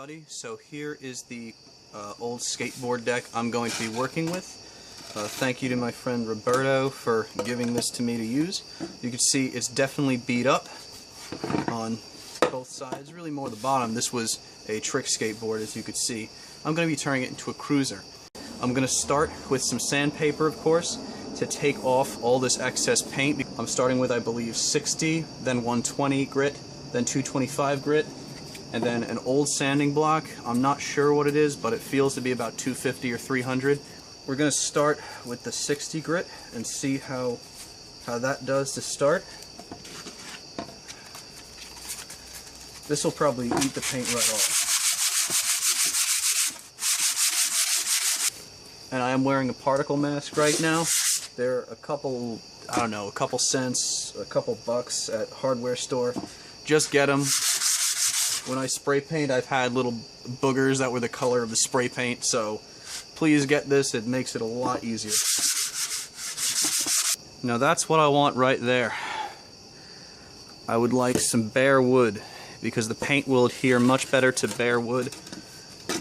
everybody. So here is the old skateboard deck I'm going to be working with. Thank you to my friend Roberto for giving this to me to use. You can see it's definitely beat up on both sides, really more the bottom. This was a trick skateboard, as you could see. I'm going to be turning it into a cruiser. I'm going to start with some sandpaper, of course, to take off all this excess paint. I'm starting with, I believe, 60, then 120 grit, then 225 grit, and then an old sanding block. I'm not sure what it is, but it feels to be about 250 or 300. We're going to start with the 60 grit and see how that does to start. This will probably eat the paint right off. And I am wearing a particle mask right now. They're a couple, I don't know, a couple cents, a couple bucks at hardware store. Just get them. When I spray paint, I've had little boogers that were the color of the spray paint, so please get this. It makes it a lot easier. Now that's what I want right there. I would like some bare wood, because the paint will adhere much better to bare wood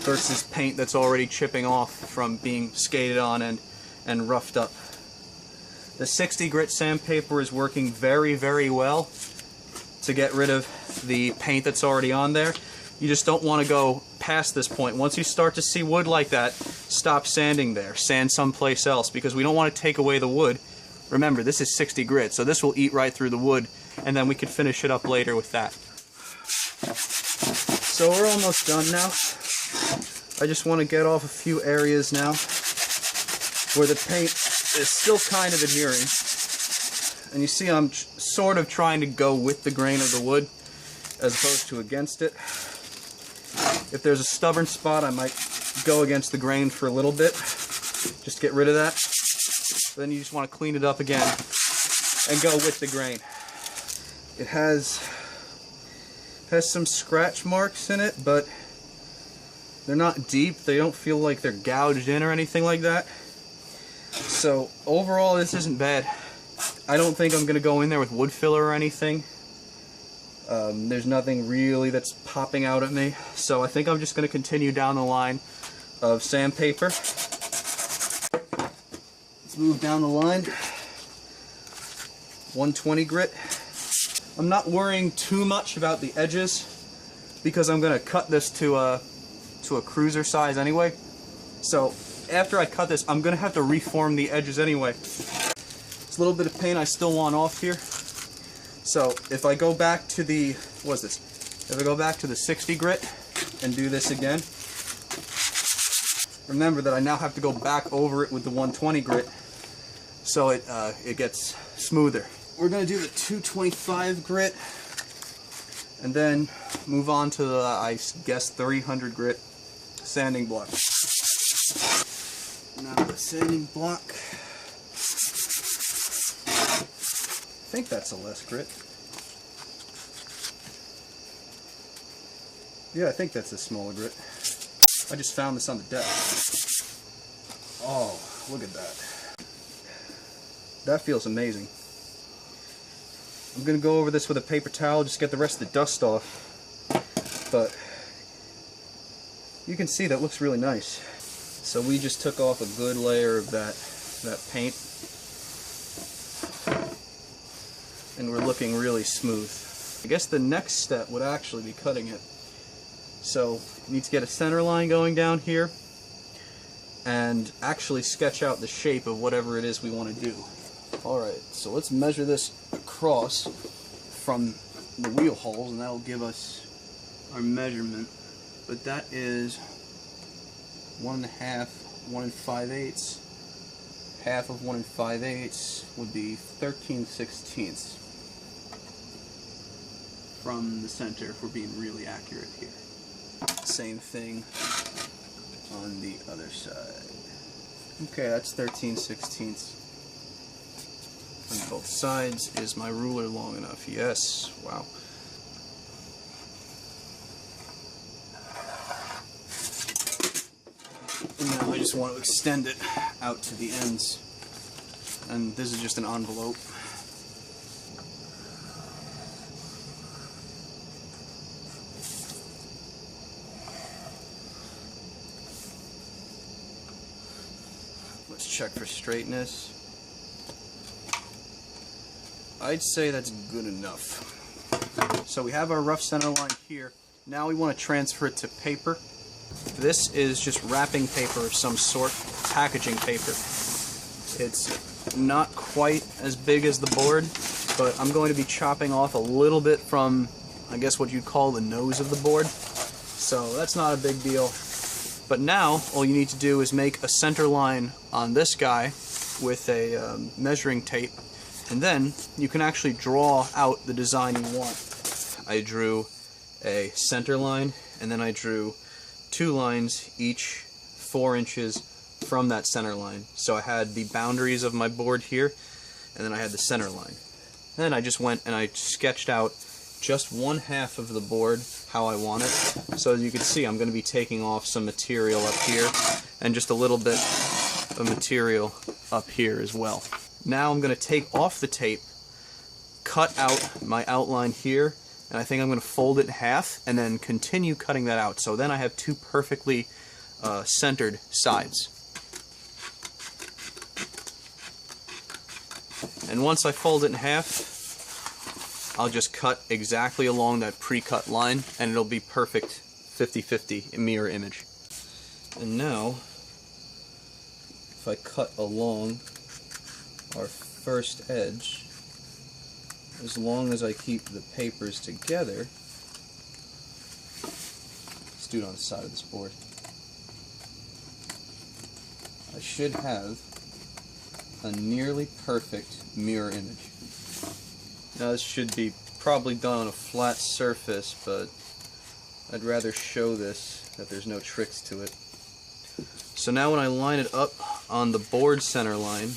versus paint that's already chipping off from being skated on and roughed up. The 60 grit sandpaper is working very, very well to get rid of the paint that's already on there. You just don't want to go past this point. Once you start to see wood like that, stop sanding there. Sand someplace else, because we don't want to take away the wood. Remember, this is 60 grit, so this will eat right through the wood, and then we can finish it up later with that. So we're almost done now. I just want to get off a few areas now where the paint is still kind of adhering. And you see I'm sort of trying to go with the grain of the wood as opposed to against it. If there's a stubborn spot, I might go against the grain for a little bit. Just get rid of that. Then you just want to clean it up again and go with the grain. It has some scratch marks in it, but they're not deep. They don't feel like they're gouged in or anything like that. So overall, this isn't bad. I don't think I'm going to go in there with wood filler or anything. There's nothing really that's popping out at me. So I think I'm just going to continue down the line of sandpaper. Let's move down the line. 120 grit. I'm not worrying too much about the edges because I'm going to cut this to a cruiser size anyway. So after I cut this, I'm going to have to reform the edges anyway. There's a little bit of paint I still want off here. So if I go back to the, what is this? If I go back to the 60 grit and do this again, remember that I now have to go back over it with the 120 grit so it gets smoother. We're going to do the 225 grit and then move on to the, I guess, 300 grit sanding block. Now the sanding block, I think that's a less grit. Yeah, I think that's a smaller grit. I just found this on the deck. Oh, look at that. That feels amazing. I'm going to go over this with a paper towel, just get the rest of the dust off. But you can see that looks really nice. So we just took off a good layer of that paint. And we're looking really smooth. I guess the next step would actually be cutting it. So you need to get a center line going down here and actually sketch out the shape of whatever it is we want to do. Alright, so let's measure this across from the wheel holes, and that'll give us our measurement. But that is 1.5, 1 5/8. Half of 1 5/8 would be 13/16 from the center, if we're being really accurate here. Same thing on the other side. Okay, that's 13/16. On both sides. Is my ruler long enough? Yes. Wow. And now I just want to extend it out to the ends. And this is just an envelope. check for straightness. I'd say that's good enough. So we have our rough center line here. Now we want to transfer it to paper. This is just wrapping paper of some sort, packaging paper. It's not quite as big as the board, but I'm going to be chopping off a little bit from, I guess what you'd call the nose of the board. So that's not a big deal. But now all you need to do is make a center line on this guy with a measuring tape, and then you can actually draw out the design you want. I drew a center line, and then I drew 2 lines each 4 inches from that center line. So I had the boundaries of my board here, and then I had the center line. Then I just went and I sketched out just 1/2 of the board how I want it. So as you can see, I'm going to be taking off some material up here and just a little bit of material up here as well. Now I'm going to take off the tape, cut out my outline here, and I think I'm going to fold it in half and then continue cutting that out. So then I have 2 perfectly centered sides. And once I fold it in half, I'll just cut exactly along that pre-cut line, and it'll be perfect 50-50 mirror image. And now, if I cut along our first edge, as long as I keep the papers together, let's do it on the side of this board, I should have a nearly perfect mirror image. Now this should be probably done on a flat surface, but I'd rather show this, that there's no tricks to it. So now when I line it up on the board center line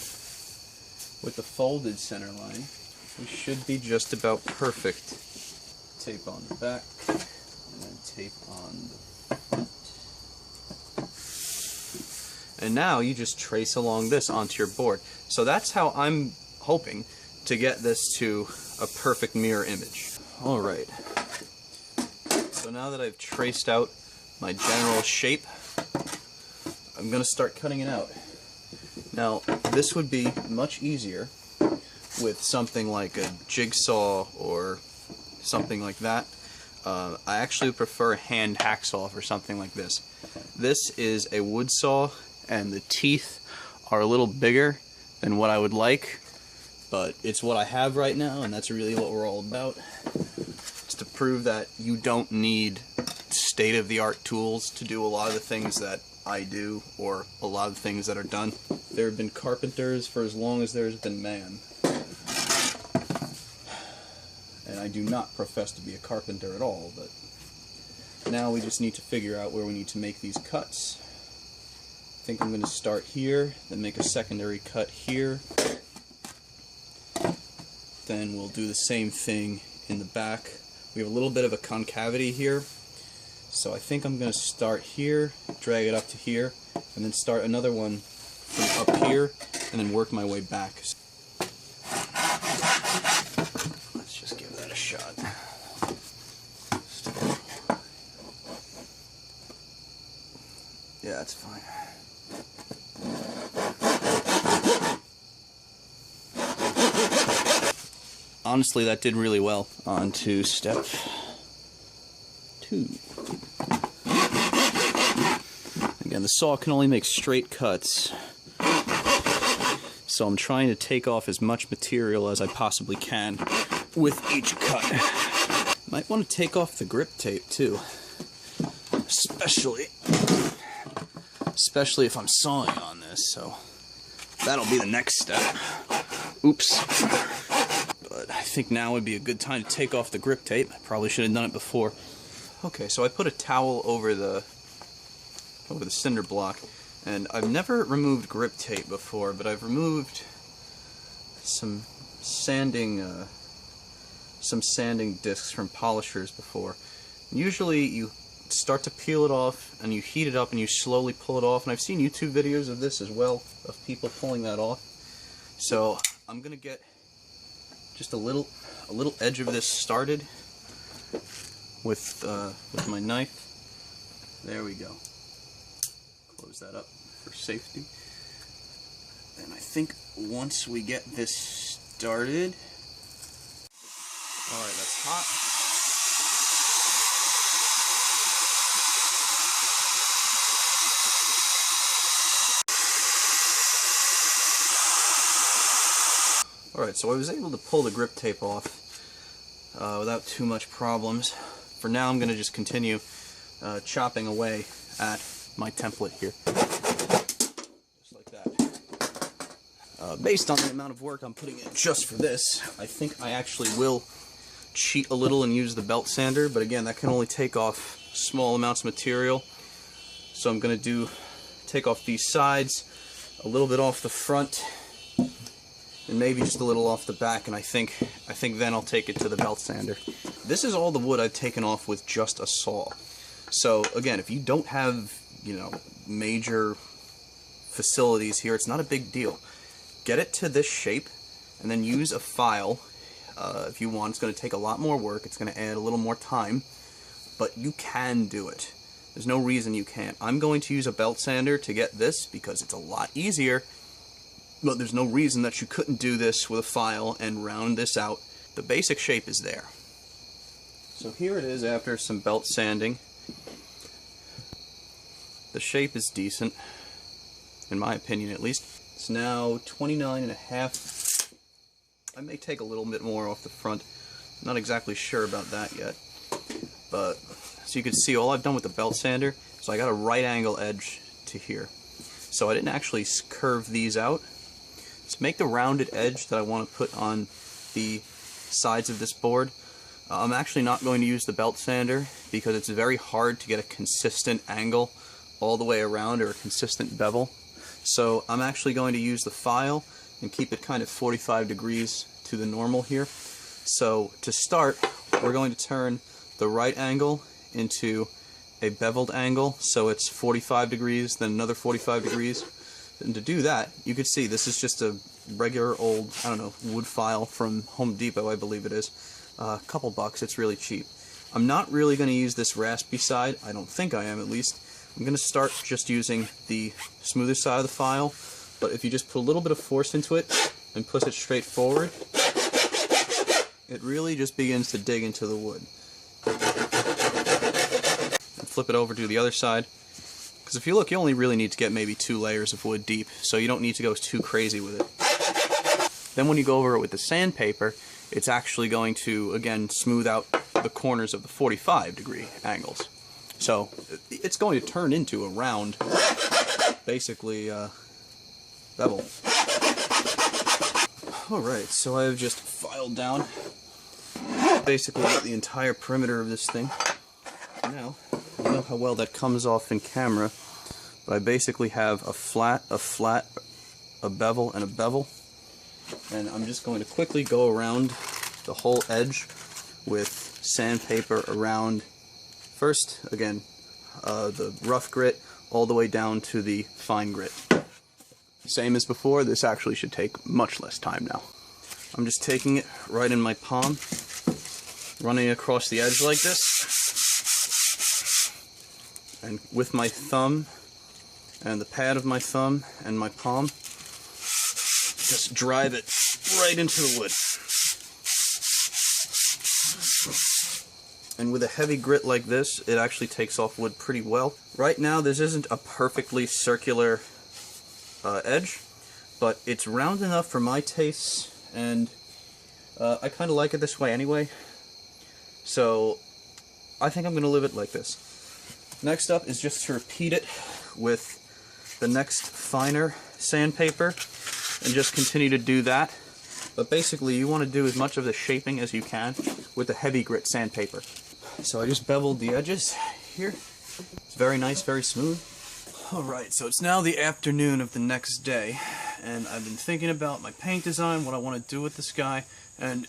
with the folded center line, we should be just about perfect. Tape on the back, and then tape on the front. And now you just trace along this onto your board. So that's how I'm hoping to get this to a perfect mirror image. Alright, so now that I've traced out my general shape, I'm going to start cutting it out. Now, this would be much easier with something like a jigsaw or something like that. I actually prefer a hand hacksaw for something like this. This is a wood saw, and the teeth are a little bigger than what I would like, but it's what I have right now, and that's really what we're all about. It's to prove that you don't need state-of-the-art tools to do a lot of the things that I do, or a lot of the things that are done. There have been carpenters for as long as there's been man. And I do not profess to be a carpenter at all, but now we just need to figure out where we need to make these cuts. I think I'm going to start here, then make a secondary cut here. Then we'll do the same thing in the back. We have a little bit of a concavity here, so I think I'm going to start here, drag it up to here, and then start another one from up here, and then work my way back. Let's just give that a shot. Yeah, that's fine. Honestly, that did really well. On to step 2. Again, the saw can only make straight cuts, so I'm trying to take off as much material as I possibly can with each cut. Might want to take off the grip tape too, especially if I'm sawing on this, so that'll be the next step. Oops. But I think now would be a good time to take off the grip tape. I probably should have done it before. Okay, so I put a towel over the cinder block, and I've never removed grip tape before, but I've removed some sanding discs from polishers before. Usually you start to peel it off and you heat it up and you slowly pull it off, and I've seen YouTube videos of this as well, of people pulling that off. So I'm gonna get just a little edge of this started with my knife. There we go. Close that up for safety. And I think once we get this started... Alright, that's hot. Alright, so I was able to pull the grip tape off without too much problems. For now, I'm going to just continue chopping away at my template here. Just like that. Based on the amount of work I'm putting in just for this, I think I actually will cheat a little and use the belt sander, but again, that can only take off small amounts of material. So I'm going to take off these sides, a little bit off the front, and maybe just a little off the back, and I think then I'll take it to the belt sander. This is all the wood I've taken off with just a saw. So again, if you don't have, you know, major facilities here, it's not a big deal. Get it to this shape, and then use a file if you want. It's going to take a lot more work. It's going to add a little more time, but you can do it. There's no reason you can't. I'm going to use a belt sander to get this because it's a lot easier. But there's no reason that you couldn't do this with a file and round this out. The basic shape is there. So here it is after some belt sanding. The shape is decent, in my opinion at least. It's now 29.5. I may take a little bit more off the front. I'm not exactly sure about that yet. But, so you can see all I've done with the belt sander, so I got a right angle edge to here. So I didn't actually curve these out. To make the rounded edge that I want to put on the sides of this board, I'm actually not going to use the belt sander because it's very hard to get a consistent angle all the way around, or a consistent bevel. So I'm actually going to use the file and keep it kind of 45 degrees to the normal here. So to start, we're going to turn the right angle into a beveled angle, so it's 45 degrees, then another 45 degrees. And to do that, you can see this is just a regular old, I don't know, wood file from Home Depot, I believe it is. A couple bucks, it's really cheap. I'm not really going to use this raspy side, I don't think I am at least. I'm going to start just using the smoother side of the file, but if you just put a little bit of force into it and push it straight forward, it really just begins to dig into the wood. And flip it over to the other side. Because if you look, you only really need to get maybe 2 layers of wood deep, so you don't need to go too crazy with it. Then when you go over it with the sandpaper, it's actually going to, again, smooth out the corners of the 45-degree angles. So it's going to turn into a round, basically, bevel. Alright, so I've just filed down basically the entire perimeter of this thing. Now, I don't know how well that comes off in camera, but I basically have a flat, a bevel, and a bevel. And I'm just going to quickly go around the whole edge with sandpaper around, first, again, the rough grit all the way down to the fine grit. Same as before, this actually should take much less time now. I'm just taking it right in my palm, running across the edge like this, and with my thumb and the pad of my thumb and my palm, just drive it right into the wood. And with a heavy grit like this, it actually takes off wood pretty well. Right now, this isn't a perfectly circular edge, but it's round enough for my tastes, and I kind of like it this way anyway. So I think I'm going to leave it like this. Next up is just to repeat it with the next finer sandpaper and just continue to do that. But basically you want to do as much of the shaping as you can with the heavy grit sandpaper. So I just beveled the edges here. It's very nice, very smooth. Alright, so it's now the afternoon of the next day, and I've been thinking about my paint design, what I want to do with this guy, and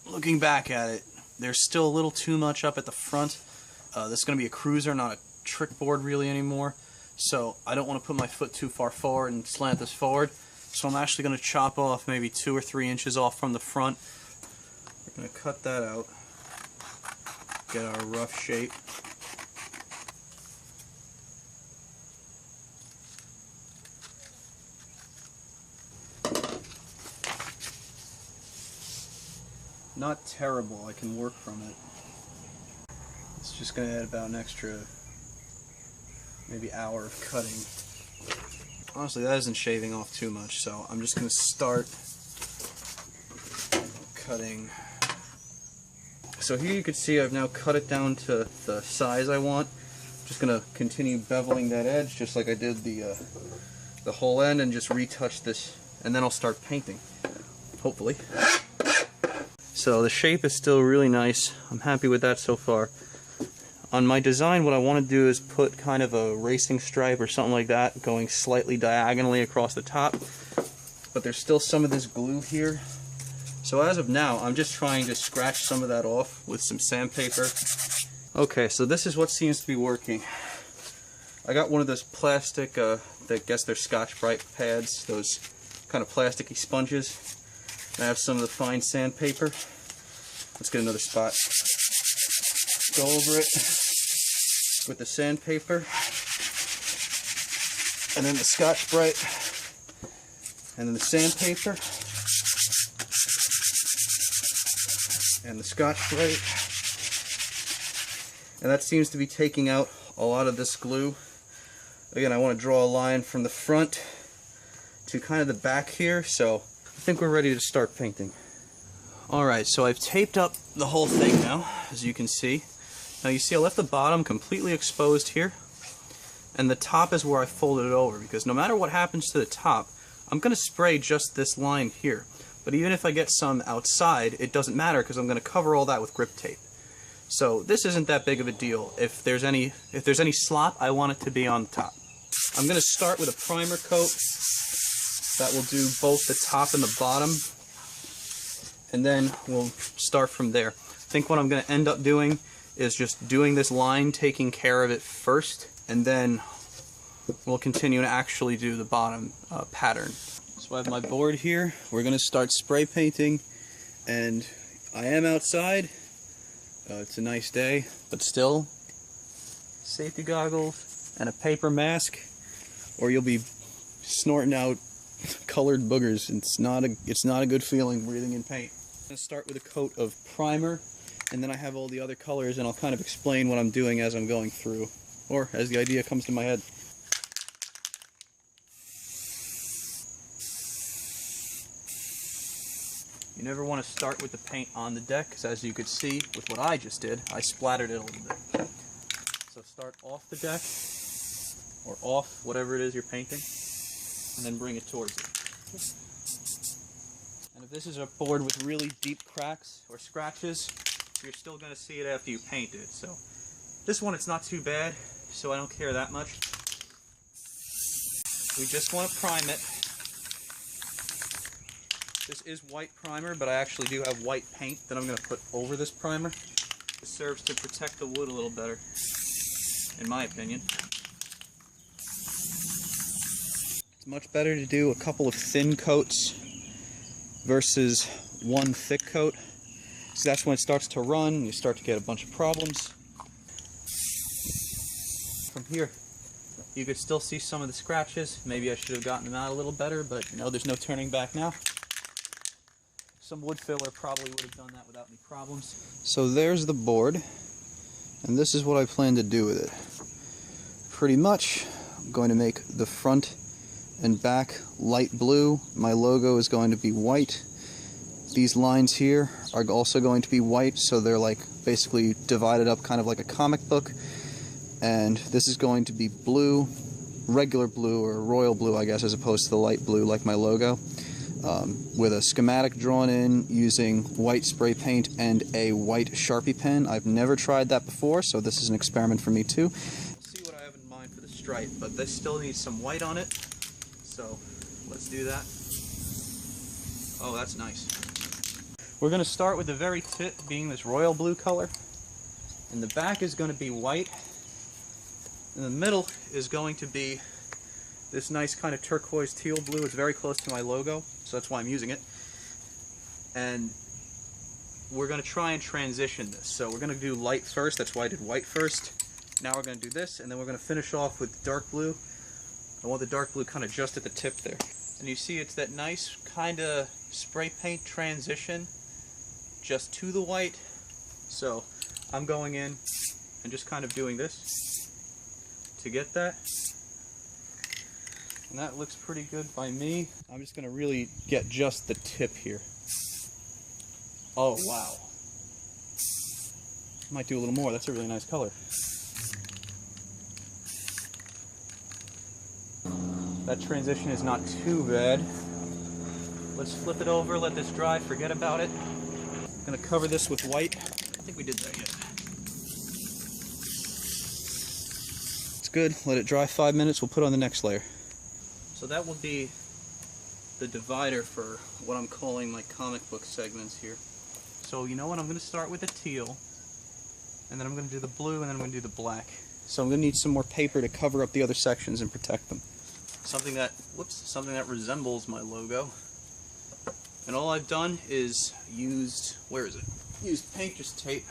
looking back at it, there's still a little too much up at the front. This is going to be a cruiser, not a trick board really anymore, so I don't want to put my foot too far forward and slant this forward, so I'm actually going to chop off maybe 2 or 3 inches off from the front. We're going to cut that out, get our rough shape. Not terrible, I can work from it. It's just going to add about an extra maybe hour of cutting. Honestly, that isn't shaving off too much, so I'm just going to start cutting. So here you can see I've now cut it down to the size I want. Just going to continue beveling that edge just like I did the whole end, and just retouch this, and then I'll start painting, hopefully. So the shape is still really nice. I'm happy with that so far. On my design, what I want to do is put kind of a racing stripe or something like that going slightly diagonally across the top, but there's still some of this glue here. So as of now, I'm just trying to scratch some of that off with some sandpaper. Okay, so this is what seems to be working. I got one of those plastic, I guess they're Scotch-Brite pads, those kind of plasticky sponges. And I have some of the fine sandpaper. Let's get another spot. Go over it with the sandpaper, and then the Scotch-Brite, and then the sandpaper, and the Scotch-Brite, and that seems to be taking out a lot of this glue. Again, I want to draw a line from the front to kind of the back here, so I think we're ready to start painting. Alright, so I've taped up the whole thing now, as you can see. Now you see I left the bottom completely exposed here, and the top is where I folded it over, because no matter what happens to the top, I'm going to spray just this line here. But even if I get some outside, it doesn't matter because I'm going to cover all that with grip tape. So this isn't that big of a deal. If there's any slop, I want it to be on the top. I'm going to start with a primer coat that will do both the top and the bottom, and then we'll start from there. I think what I'm going to end up doing is just doing this line, taking care of it first, and then we'll continue to actually do the bottom pattern. So I have my board here. We're going to start spray painting, and I am outside. It's a nice day, but still, safety goggles and a paper mask, or you'll be snorting out colored boogers. It's not a good feeling breathing in paint. I'm going to start with a coat of primer, and then I have all the other colors, and I'll kind of explain what I'm doing as I'm going through, or as the idea comes to my head. You never want to start with the paint on the deck, because as you could see with what I just did, I splattered it a little bit. So start off the deck, or off whatever it is you're painting, and then bring it towards it. And if this is a board with really deep cracks or scratches, you're still going to see it after you paint it. So this one, it's not too bad, so I don't care that much. We just want to prime it. This is white primer, but I actually do have white paint that I'm going to put over this primer. It serves to protect the wood a little better, in my opinion. It's much better to do a couple of thin coats versus one thick coat. So that's when it starts to run, you start to get a bunch of problems. From here, you could still see some of the scratches. Maybe I should have gotten them out a little better, but you know, there's no turning back now. Some wood filler probably would have done that without any problems. So there's the board, and this is what I plan to do with it. Pretty much, I'm going to make the front and back light blue. My logo is going to be white. These lines here are also going to be white, so they're like basically divided up kind of like a comic book. And this is going to be blue, regular blue, or royal blue I guess, as opposed to the light blue like my logo. With a schematic drawn in using white spray paint and a white Sharpie pen. I've never tried that before, so this is an experiment for me too. We'll see what I have in mind for the stripe, but this still needs some white on it, so let's do that. Oh, that's nice. We're going to start with the very tip being this royal blue color, and the back is going to be white, and the middle is going to be this nice kind of turquoise teal blue. It's very close to my logo, so that's why I'm using it. And we're going to try and transition this. So we're going to do light first, that's why I did white first. Now we're going to do this, and then we're going to finish off with dark blue. I want the dark blue kind of just at the tip there. And you see it's that nice kind of spray paint transition just to the white. So I'm going in and just kind of doing this to get that. And that looks pretty good by me. I'm just going to really get just the tip here. Oh, wow. Might do a little more. That's a really nice color. That transition is not too bad. Let's flip it over, let this dry, forget about it. I'm going to cover this with white. I think we did that yet. It's good. Let it dry 5 minutes. We'll put on the next layer. So that will be the divider for what I'm calling my comic book segments here. So you know what? I'm going to start with the teal, and then I'm going to do the blue, and then I'm going to do the black. So I'm going to need some more paper to cover up the other sections and protect them. Something that resembles my logo. And all I've done is used painter's tape,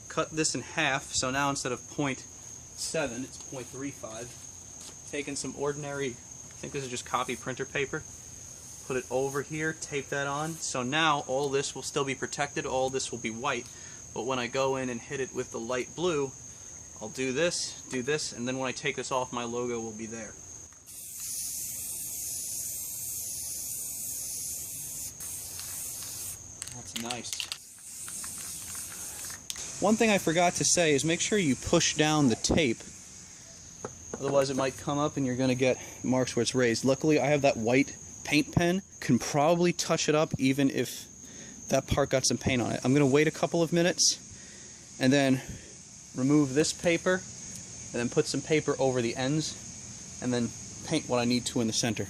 cut this in half, so now instead of 0.7, it's 0.35. Taken some ordinary, I think this is just copy printer paper, put it over here, tape that on, so now all this will still be protected, all this will be white, but when I go in and hit it with the light blue, I'll do this, and then when I take this off, my logo will be there. That's nice. One thing I forgot to say is make sure you push down the tape. Otherwise it might come up and you're going to get marks where it's raised. Luckily I have that white paint pen. Can probably touch it up even if that part got some paint on it. I'm going to wait a couple of minutes and then remove this paper and then put some paper over the ends and then paint what I need to in the center.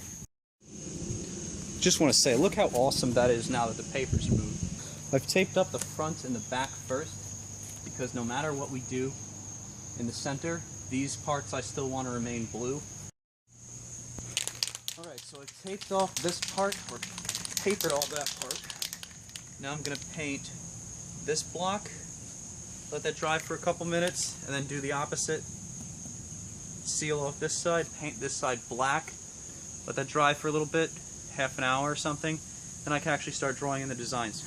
Just want to say, look how awesome that is now that the paper's removed. I've taped up the front and the back first because no matter what we do in the center, these parts I still want to remain blue. Alright, so I've taped off this part, or papered all that part. Now I'm going to paint this block, let that dry for a couple minutes, and then do the opposite. Seal off this side, paint this side black, let that dry for a little bit, half an hour or something, then I can actually start drawing in the designs.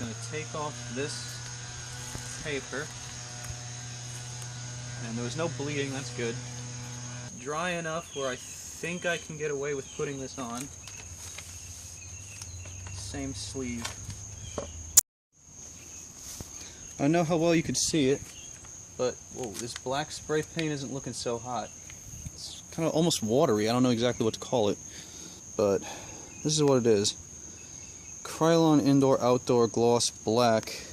I'm going to take off this paper, and there was no bleeding, that's good. Dry enough where I think I can get away with putting this on. Same sleeve. I don't know how well you could see it, but whoa, this black spray paint isn't looking so hot. It's kind of almost watery, I don't know exactly what to call it. But this is what it is. Krylon Indoor Outdoor Gloss Black.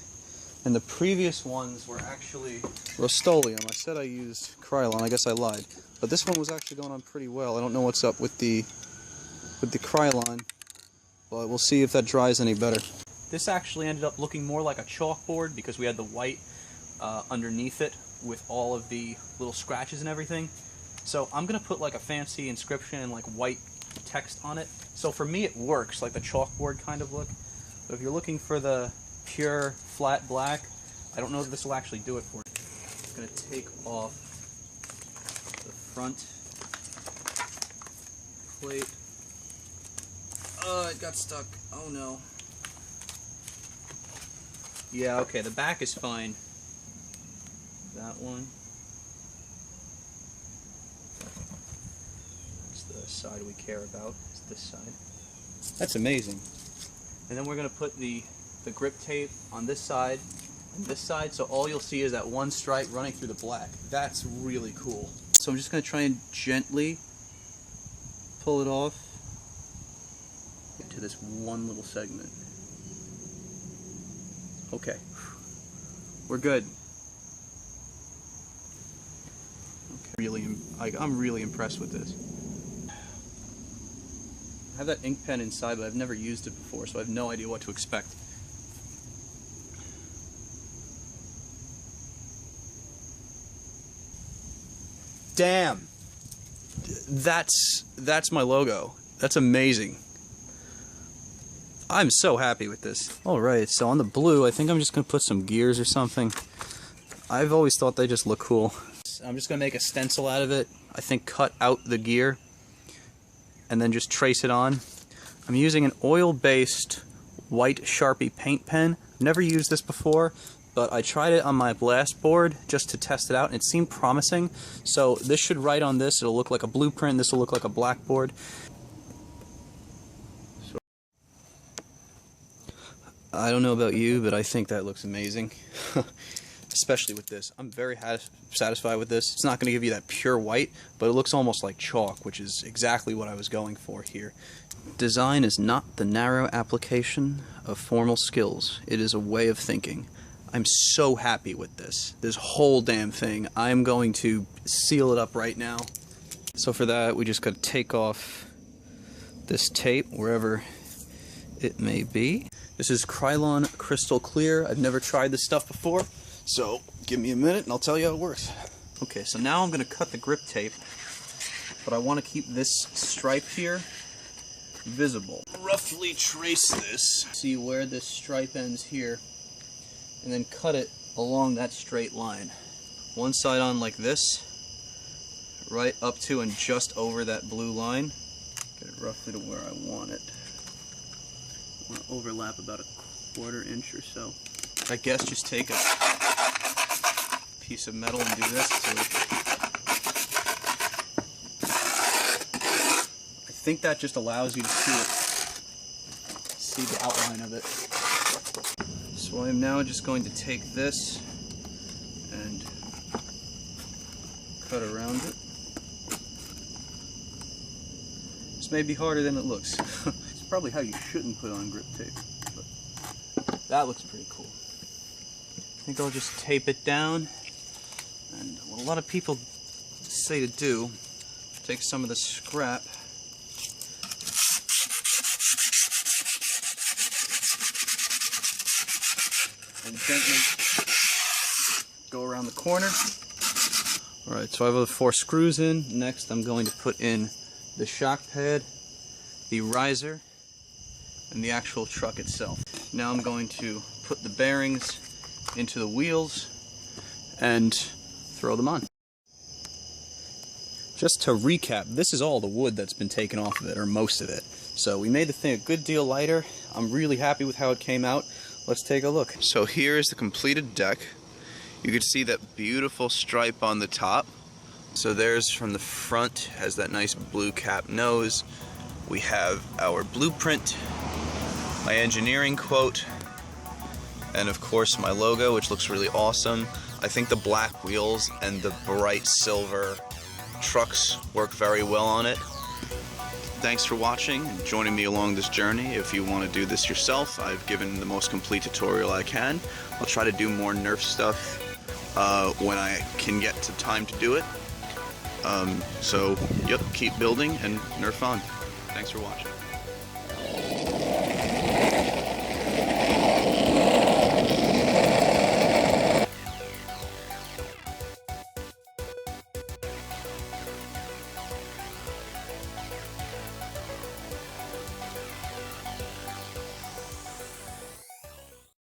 And the previous ones were actually Rust-Oleum. I said I used Krylon, I guess I lied. But this one was actually going on pretty well. I don't know what's up with the Krylon, but we'll see if that dries any better. This actually ended up looking more like a chalkboard because we had the white underneath it with all of the little scratches and everything. So I'm going to put like a fancy inscription and like white text on it. So for me it works, like the chalkboard kind of look. But if you're looking for the pure flat black, I don't know if this will actually do it for you. I'm going to take off the front plate. Oh, it got stuck. Oh no. Yeah, okay, the back is fine. That one. The side we care about is this side. That's amazing. And then we're going to put the grip tape on this side and this side, so all you'll see is that one stripe running through the black. That's really cool. So I'm just going to try and gently pull it off to this one little segment. Okay. We're good. Okay. I'm really impressed with this. I have that ink pen inside, but I've never used it before, so I have no idea what to expect. Damn! That's my logo. That's amazing. I'm so happy with this. Alright, so on the blue, I think I'm just going to put some gears or something. I've always thought they just look cool. I'm just going to make a stencil out of it. I think cut out the gear and then just trace it on. I'm using an oil-based white Sharpie paint pen. Never used this before, but I tried it on my blast board just to test it out, and it seemed promising. So this should write on this. It'll look like a blueprint. This will look like a blackboard. I don't know about you, but I think that looks amazing. Especially with this. I'm very satisfied with this. It's not going to give you that pure white, but it looks almost like chalk, which is exactly what I was going for here. Design is not the narrow application of formal skills. It is a way of thinking. I'm so happy with this whole damn thing. I'm going to seal it up right now. So for that, we just got to take off this tape wherever it may be. This is Krylon Crystal Clear. I've never tried this stuff before, so give me a minute and I'll tell you how it works. Okay, so now I'm going to cut the grip tape, but I want to keep this stripe here visible. Roughly trace this, see where this stripe ends here, and then cut it along that straight line. One side on like this, right up to and just over that blue line. Get it roughly to where I want it. I want to overlap about 1/4 inch or so. I guess just take a piece of metal and do this too. I think that just allows you to see the outline of it. So I'm now just going to take this and cut around it. This may be harder than it looks. It's probably how you shouldn't put on grip tape, but that looks pretty cool. I think I'll just tape it down, and what a lot of people say to do, take some of the scrap and gently go around the corner. Alright, so I have the 4 screws in. Next I'm going to put in the shock pad, the riser, and the actual truck itself. Now I'm going to put the bearings into the wheels and throw them on. Just to recap, this is all the wood that's been taken off of it, or most of it. So we made the thing a good deal lighter. I'm really happy with how it came out. Let's take a look. So here is the completed deck. You can see that beautiful stripe on the top. So there's from the front, has that nice blue cap nose. We have our blueprint, my engineering quote, and of course my logo, which looks really awesome. I think the black wheels and the bright silver trucks work very well on it. Thanks for watching and joining me along this journey. If you want to do this yourself, I've given the most complete tutorial I can. I'll try to do more Nerf stuff when I can get to time to do it. So, yep, keep building and Nerf on. Thanks for watching.